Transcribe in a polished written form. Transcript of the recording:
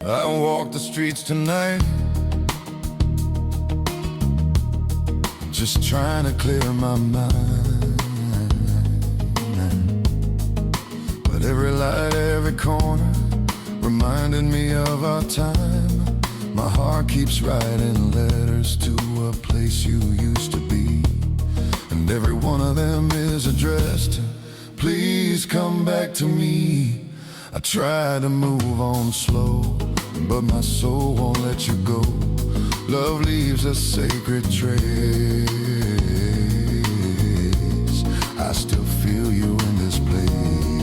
I walk the streets tonight, just trying to clear my mind. But every light, every corner reminded me of our time. My heart keeps writing letters to a place you used to be, and every one of them is addressed, please come back to me. I try to move on slow, but my soul won't let you go. Love leaves a sacred trace. I still feel you in this place.